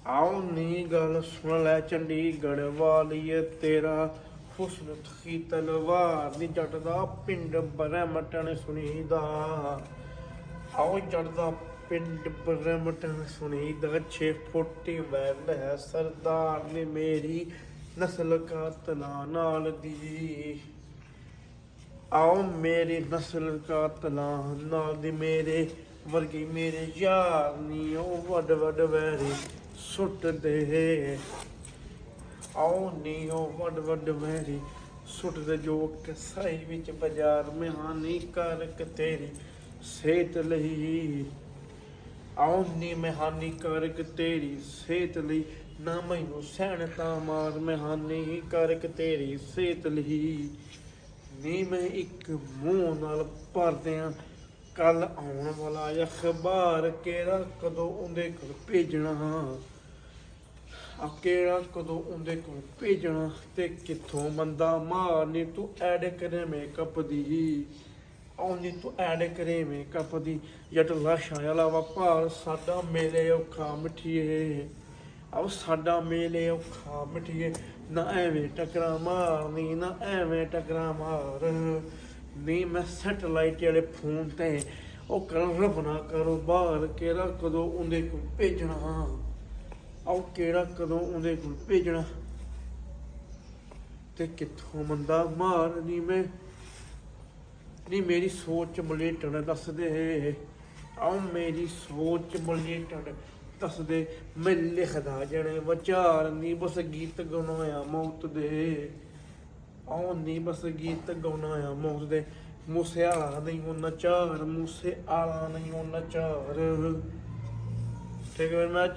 आओ नी गल सुन लै चंडीगढ़ वालिए तेरा हुस्न थी तलवार नी जट दा पिंड बरैमटन सुनीदा। आओ जट दा पिंड बरैमटन सुनीदा 6 फुट वैल है सरदार ने मेरी नस्ल का तना नाल दी। आओ मेरी नस्ल का तना नाल दी मेरे वर्गी मेरे यार नी ओ वड वड वैरी सुट दे। आओ नी ओ वड वड वैरी सुट दे जो कसाई विच बाजार में हानिकारक तेरी सेहत लई। आओ नी मैं हानिकारक तेरी सेहत लई ना मैनू सहन ता मार मैं हानिकारक तेरी सेहत लई। नी मैं एक मूँह नाल भर दियां कल आउण वाला अखबार केड़ा कदों उंदे कोल भेजना केड़ा कदों उंदे कोल भेजना ते कित्थों बंदा मारनी तू ऐड करे मेकअप दी। आउनी तू ऐड करे मेकअप दी जट लाशां वाला वपार साडा मेले औखा मिठिए। आओ साडा मेले औखा मिठिए ना एवें टकरा मारनी ना एवें टकरा मार। नहीं मैं सैटेलाइट वाले फोन ते ओ कर रबना कारोबार केड़ा कदों उंदे कोल भेजना। आओ केड़ा कदों उंदे कोल भेजना ते कित्थों बंदा मारनी मैं नी मेरी सोच मलेटन दस दे। आओ मेरी सोच मलेटन दस दे मैं लिखदा जने विचार नी बस गीत गवाया मौत दे। आओ नी बस गीत गवाया मौत दे मूसे आला नहीं हो नचार मूसे आला नहीं हो नचार। ठीक है मैं